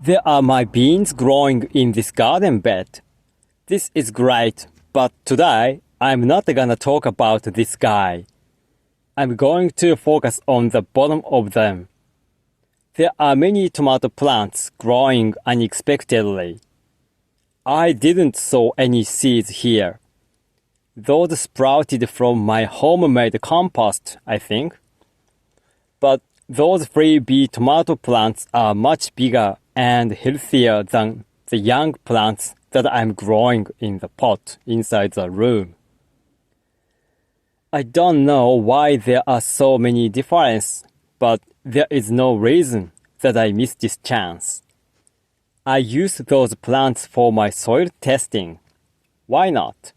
There are my beans growing in this garden bed. This is great, but today I'm not gonna talk about this guy. I'm going to focus on the bottom of them. There are many tomato plants growing unexpectedly. I didn't sow any seeds here. Those sprouted from my homemade compost, I think. But those freebie tomato plants are much bigger and healthier than the young plants that I'm growing in the pot inside the room. I don't know why there are so many differences, but there is no reason that I missed this chance. I used those plants for my soil testing. Why not?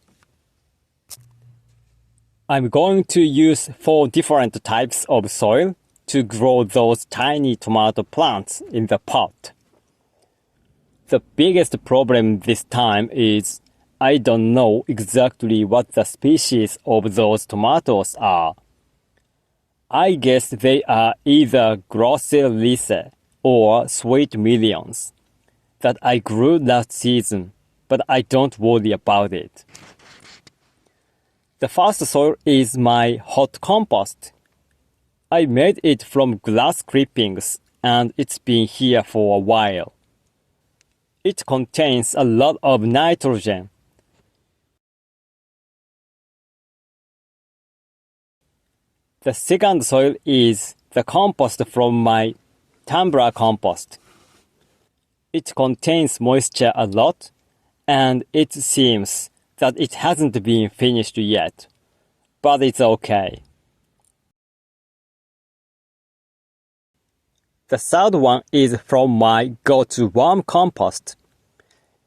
I'm going to use 4 different types of soil to grow those tiny tomato plants in the pot. The biggest problem this time is I don't know exactly what the species of those tomatoes are. I guess they are either Grosse Lise or Sweet Millions that I grew last season, but I don't worry about it. The first soil is my hot compost. I made it from grass clippings and it's been here for a while. It contains a lot of nitrogen. The second soil is the compost from my tumbler compost. It contains moisture a lot, and it seems that it hasn't been finished yet, but it's okay. The third one is from my go-to-warm compost.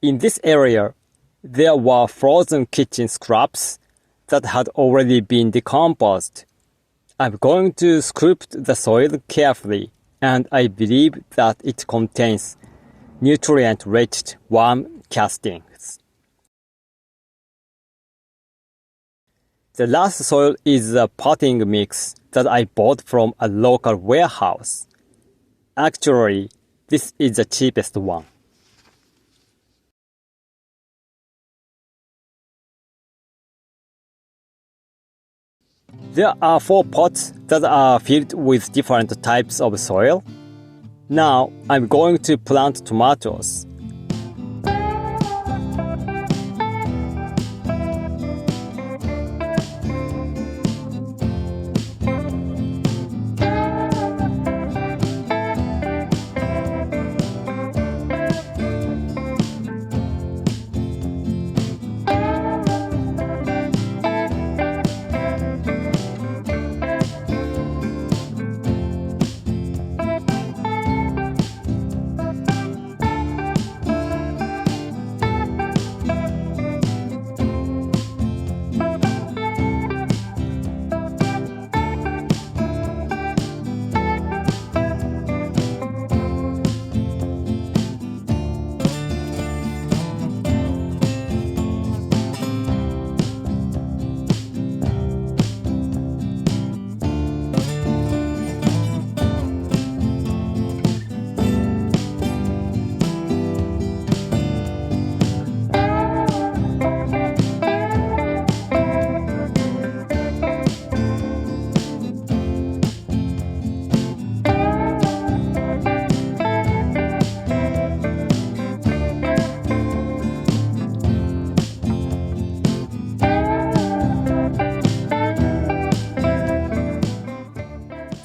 In this area, there were frozen kitchen scraps that had already been decomposed. I'm going to scoop the soil carefully, and I believe that it contains nutrient-rich worm castings. The last soil is a potting mix that I bought from a local warehouse. Actually, this is the cheapest one. There are 4 pots that are filled with different types of soil. Now, I'm going to plant tomatoes.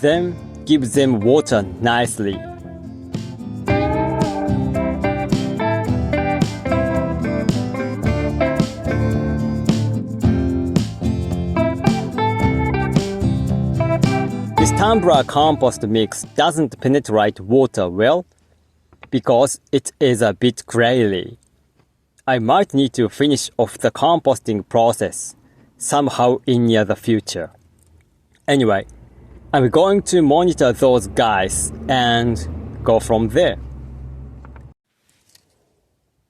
Then give them water nicely. This tumbler compost mix doesn't penetrate water well because it is a bit grainy. I might need to finish off the composting process somehow in near the future. Anyway, I'm going to monitor those guys and go from there.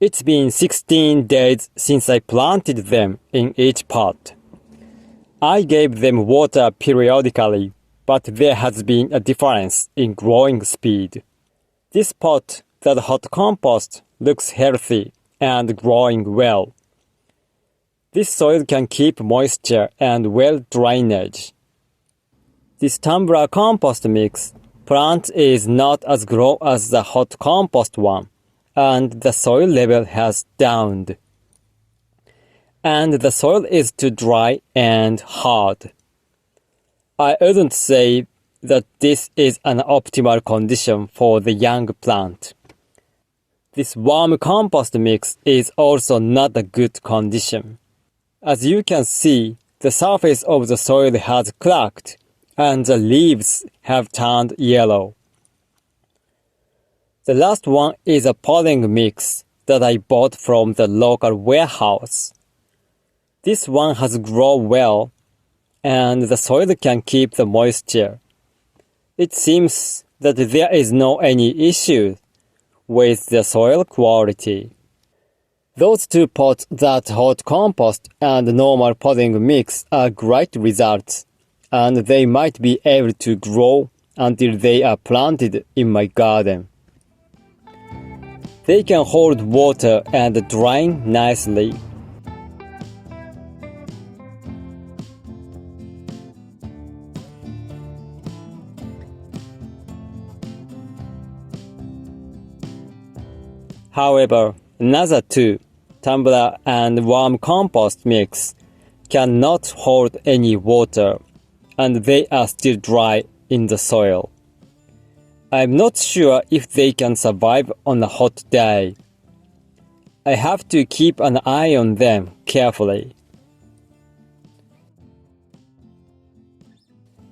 It's been 16 days since I planted them in each pot. I gave them water periodically, but there has been a difference in growing speed. This pot that hot compost looks healthy and growing well. This soil can keep moisture and well drainage. This tumbler compost mix plant is not as grow as the hot compost one, and the soil level has downed. And the soil is too dry and hard. I wouldn't say that this is an optimal condition for the young plant. This warm compost mix is also not a good condition. As you can see, the surface of the soil has cracked and the leaves have turned yellow. The last one is a potting mix that I bought from the local warehouse. This one has grown well, and the soil can keep the moisture. It seems that there is no any issue with the soil quality. Those two pots, that hot compost and normal potting mix, are great results, and they might be able to grow until they are planted in my garden. They can hold water and drain nicely. However, another two, tumbler and warm compost mix, cannot hold any water, and they are still dry in the soil. I'm not sure if they can survive on a hot day. I have to keep an eye on them carefully.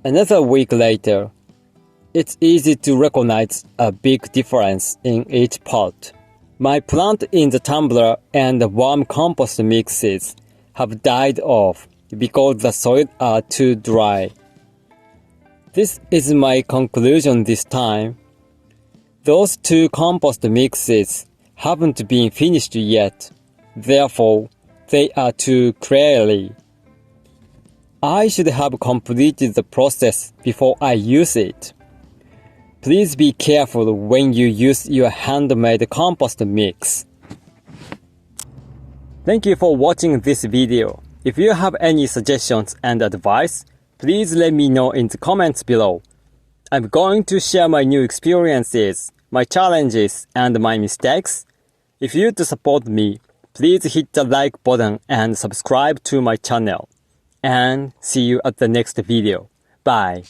Another week later, it's easy to recognize a big difference in each pot. My plant in the tumbler and the warm compost mixes have died off because the soil are too dry. This is my conclusion this time. Those two compost mixes haven't been finished yet, therefore they are too clay. I should have completed the process before I use it. Please be careful when you use your handmade compost mix. Thank you for watching this video. If you have any suggestions and advice, please let me know in the comments below. I'm going to share my new experiences, my challenges, and my mistakes. If you to support me, please hit the like button and subscribe to my channel. And see you at the next video. Bye.